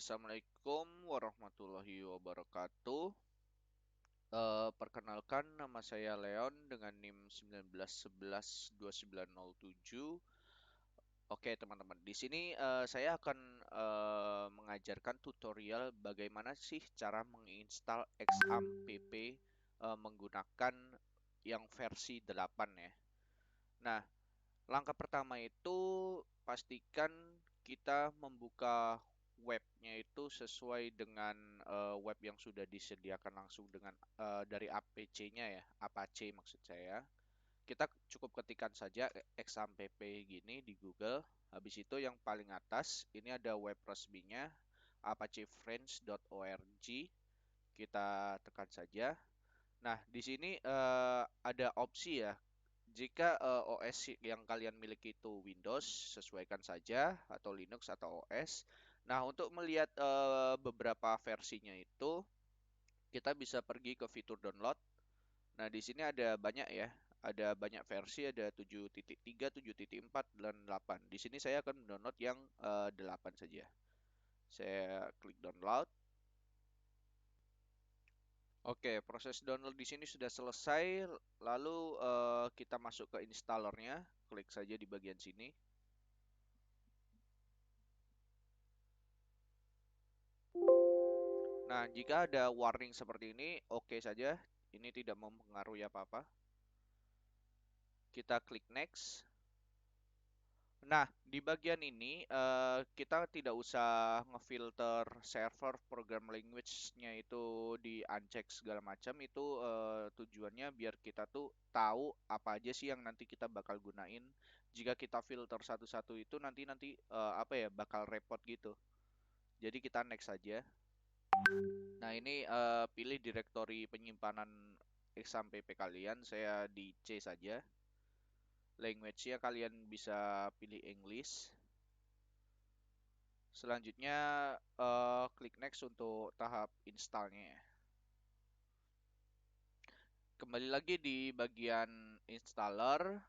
Assalamualaikum warahmatullahi wabarakatuh. Perkenalkan nama saya Leon dengan NIM 19112907. Oke teman-teman, di sini saya akan mengajarkan tutorial bagaimana sih cara menginstal XAMPP menggunakan yang versi 8 ya. Nah, langkah pertama itu pastikan kita membuka webnya itu sesuai dengan web yang sudah disediakan langsung dengan dari APC-nya ya, Apache maksud saya. Kita cukup ketikkan saja XAMPP gini di Google. Habis itu yang paling atas ini ada web resminya apachefriends.org. Kita tekan saja. Nah, di sini ada opsi ya, jika OS yang kalian miliki itu Windows, sesuaikan saja, atau Linux atau OS. Nah, untuk melihat beberapa versinya itu, kita bisa pergi ke fitur download. Nah, di sini ada banyak ya. Ada banyak versi, ada 7.3, 7.4, dan 8. Di sini saya akan mendownload yang 8 saja. Saya klik download. Oke, proses download di sini sudah selesai. Lalu kita masuk ke installernya. Klik saja di bagian sini. Nah, jika ada warning seperti ini, oke saja. Ini tidak mempengaruhi apa-apa. Kita klik next. Nah, di bagian ini kita tidak usah ngefilter server program language-nya itu di uncheck segala macam. Itu tujuannya biar kita tuh tahu apa aja sih yang nanti kita bakal gunain. Jika kita filter satu-satu itu nanti apa ya bakal repot gitu. Jadi kita next saja. Nah, ini pilih direktori penyimpanan XAMPP kalian. Saya di C saja. Language-nya kalian bisa pilih English. Selanjutnya klik next untuk tahap installnya. Kembali lagi di bagian installer.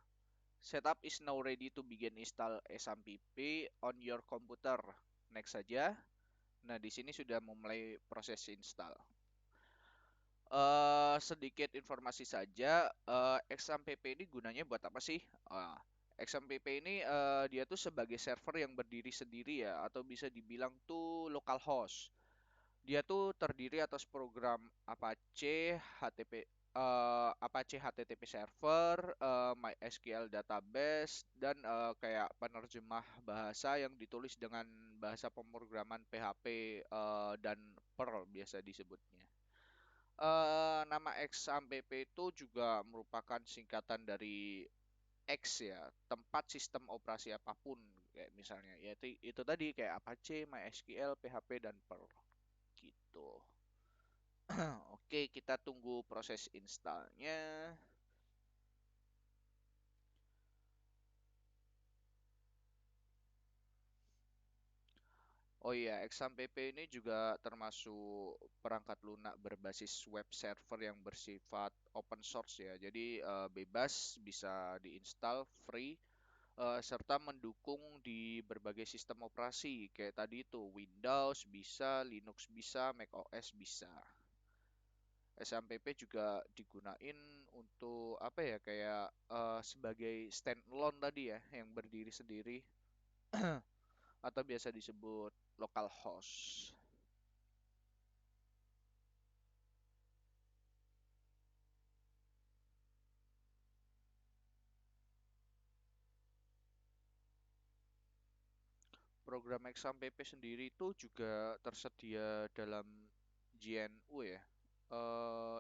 Setup is now ready to begin install XAMPP on your computer. Next saja. Nah, di sini sudah memulai proses install. Sedikit informasi saja, XAMPP ini gunanya buat apa sih? XAMPP ini dia tuh sebagai server yang berdiri sendiri ya, atau bisa dibilang tuh localhost. Dia tuh terdiri atas program Apache, Apache HTTP server, MySQL database, dan kayak penerjemah bahasa yang ditulis dengan bahasa pemrograman PHP dan Perl biasa disebutnya. Nama XAMPP itu juga merupakan singkatan dari X ya, tempat sistem operasi apapun kayak misalnya yaitu itu tadi kayak Apache, MySQL, PHP dan Perl gitu. Oke, kita tunggu proses installnya. Oh iya, XAMPP ini juga termasuk perangkat lunak berbasis web server yang bersifat open source ya. Jadi bebas, bisa diinstal free, serta mendukung di berbagai sistem operasi. Kayak tadi itu Windows bisa, Linux bisa, macOS bisa. XAMPP juga digunain untuk apa ya kayak sebagai standalone tadi ya, yang berdiri sendiri atau biasa disebut localhost. Program XAMPP sendiri itu juga tersedia dalam GNU ya.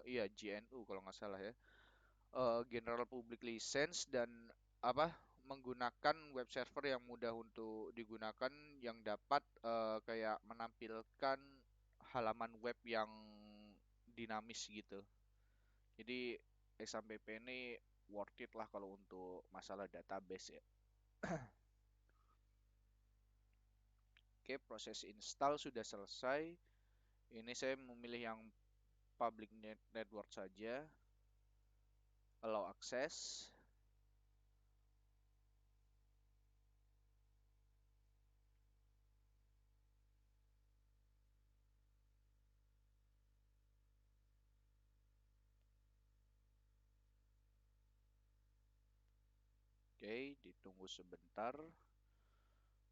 Iya GNU kalau nggak salah ya. General Public License dan apa menggunakan web server yang mudah untuk digunakan yang dapat kayak menampilkan halaman web yang dinamis gitu. Jadi XAMPP ini worth it lah kalau untuk masalah database ya. Oke, proses install sudah selesai. Ini saya memilih yang public network saja. Allow access. Oke, ditunggu sebentar.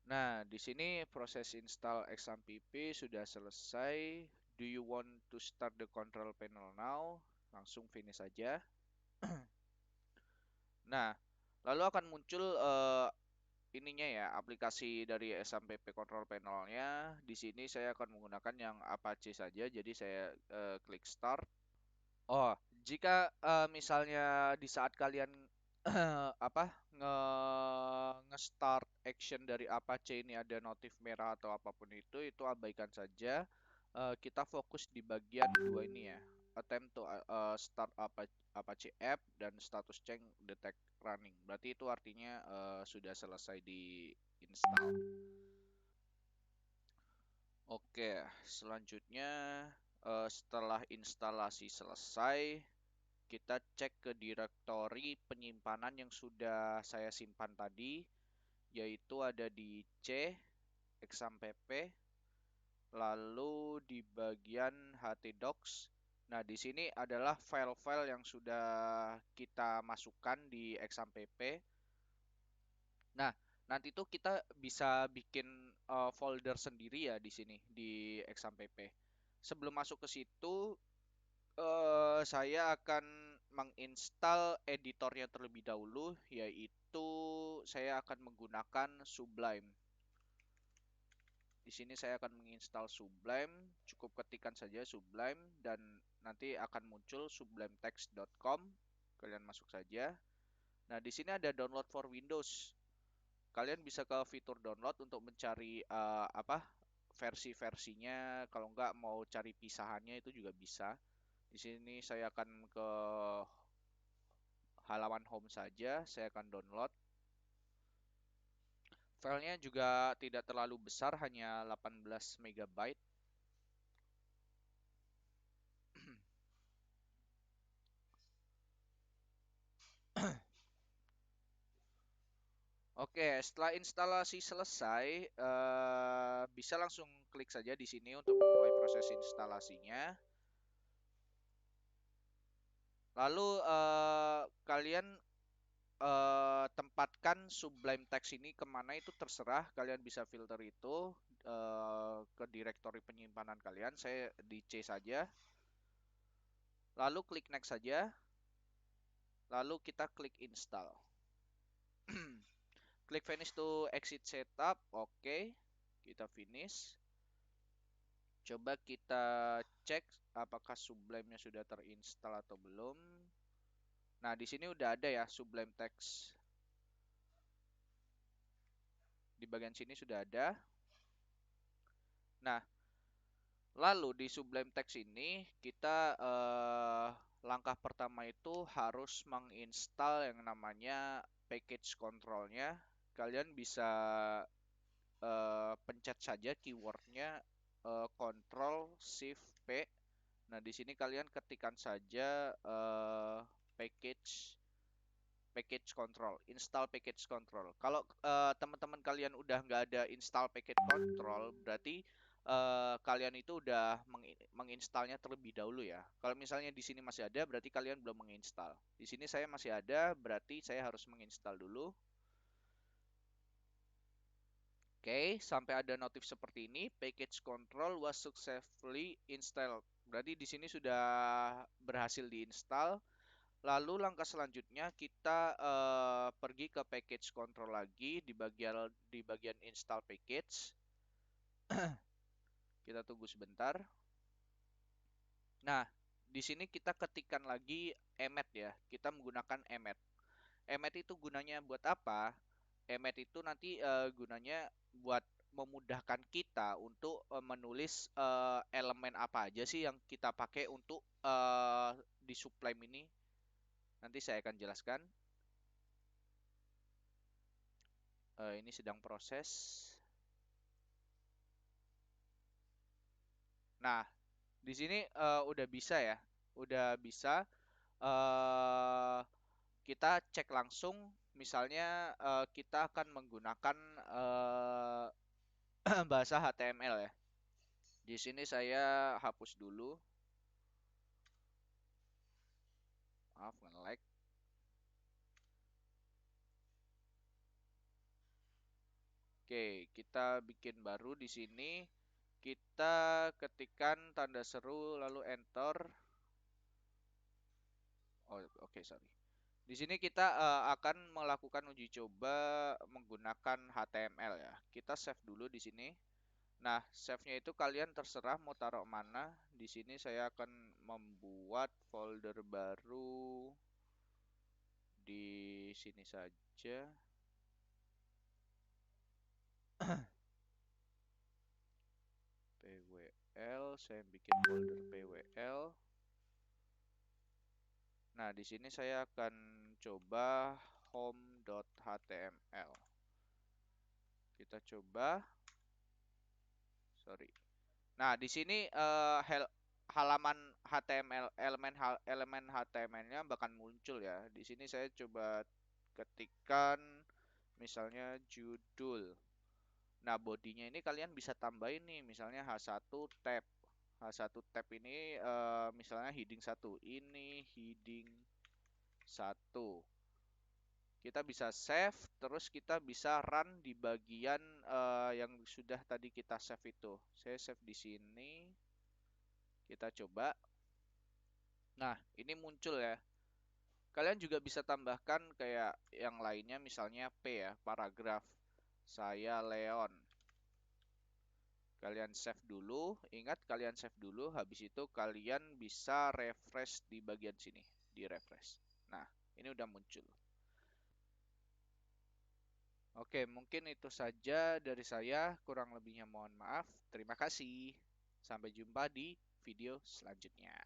Nah, di sini proses install XAMPP sudah selesai. Do you want to start the control panel now? Langsung finish saja. Nah, lalu akan muncul ininya ya, aplikasi dari XAMPP control panelnya. Di sini saya akan menggunakan yang Apache saja, jadi saya klik start. Oh, jika misalnya di saat kalian apa nge-start action dari Apache ini ada notif merah atau apapun itu abaikan saja. Kita fokus di bagian dua ini ya. Attempt to start Apache app dan status change detect running. Berarti itu artinya sudah selesai di install. Oke, selanjutnya setelah instalasi selesai, kita cek ke direktori penyimpanan yang sudah saya simpan tadi, yaitu ada di C, exampp, lalu di bagian htdocs. Nah, di sini adalah file-file yang sudah kita masukkan di exampp. Nah, nanti tuh kita bisa bikin folder sendiri ya di sini di exampp. Sebelum masuk ke situ, saya akan menginstal editornya terlebih dahulu, yaitu saya akan menggunakan Sublime. Di sini saya akan menginstal Sublime, cukup ketikkan saja Sublime dan nanti akan muncul sublimetext.com. Kalian masuk saja. Nah, di sini ada download for Windows. Kalian bisa ke fitur download untuk mencari versi-versinya. Kalau nggak mau cari pisahannya itu juga bisa. Di sini saya akan ke halaman home saja, saya akan download. Filenya juga tidak terlalu besar, hanya 18 MB. Oke, setelah instalasi selesai, bisa langsung klik saja di sini untuk memulai proses instalasinya. Lalu kalian tempatkan Sublime Text ini kemana itu terserah. Kalian bisa filter itu ke direktori penyimpanan kalian. Saya di C saja. Lalu klik next saja. Lalu kita klik install. Klik finish to exit setup. Oke. Kita finish. Coba kita cek apakah Sublime-nya sudah terinstall atau belum. Nah, di sini udah ada ya Sublime Text. Di bagian sini sudah ada. Nah, lalu di Sublime Text ini kita langkah pertama itu harus menginstal yang namanya package control-nya. Kalian bisa pencet saja keywordnya Control Shift P. Nah, di sini kalian ketikkan saja package package control, install package control. Kalau teman-teman kalian udah nggak ada install package control, berarti kalian itu udah menginstalnya terlebih dahulu ya. Kalau misalnya di sini masih ada, berarti kalian belum menginstal. Di sini saya masih ada, berarti saya harus menginstal dulu. Oke, sampai ada notif seperti ini, package control was successfully installed. Berarti di sini sudah berhasil diinstal. Lalu langkah selanjutnya kita pergi ke package control lagi di bagian install package. Kita tunggu sebentar. Nah, di sini kita ketikkan lagi emmet ya. Kita menggunakan emmet. Emmet itu gunanya buat apa? Emmet itu nanti gunanya buat memudahkan kita untuk menulis elemen apa aja sih yang kita pakai untuk di Sublime ini. Nanti saya akan jelaskan. Ini sedang proses. Nah, di sini udah bisa ya. Udah bisa eh kita cek langsung misalnya kita akan menggunakan eh bahasa HTML ya. Di sini saya hapus dulu. Maaf, nge-lag. Oke, kita bikin baru di sini. Kita ketikkan tanda seru lalu enter. Oh, oke, sorry. Di sini kita akan melakukan uji coba menggunakan HTML ya. Kita save dulu di sini. Nah, save-nya itu kalian terserah mau taruh mana. Di sini saya akan membuat folder baru di sini saja. PWL, saya bikin folder PWL. Nah, di sini saya akan coba home.html. Kita coba, sorry. Nah, di sini halaman HTML elemen HTML-nya bakal muncul ya. Di sini saya coba ketikkan misalnya judul. Nah, bodinya ini kalian bisa tambahin nih, misalnya H1 tab. H1 tab ini misalnya heading 1. Ini heading 1. Kita bisa save, terus kita bisa run di bagian yang sudah tadi kita save itu. Saya save di sini. Kita coba. Nah, ini muncul ya. Kalian juga bisa tambahkan kayak yang lainnya, misalnya P ya, paragraf. Saya Leon. Kalian save dulu, ingat kalian save dulu, habis itu kalian bisa refresh di bagian sini, di refresh. Nah, ini udah muncul. Oke, mungkin itu saja dari saya, kurang lebihnya mohon maaf. Terima kasih. Sampai jumpa di video selanjutnya.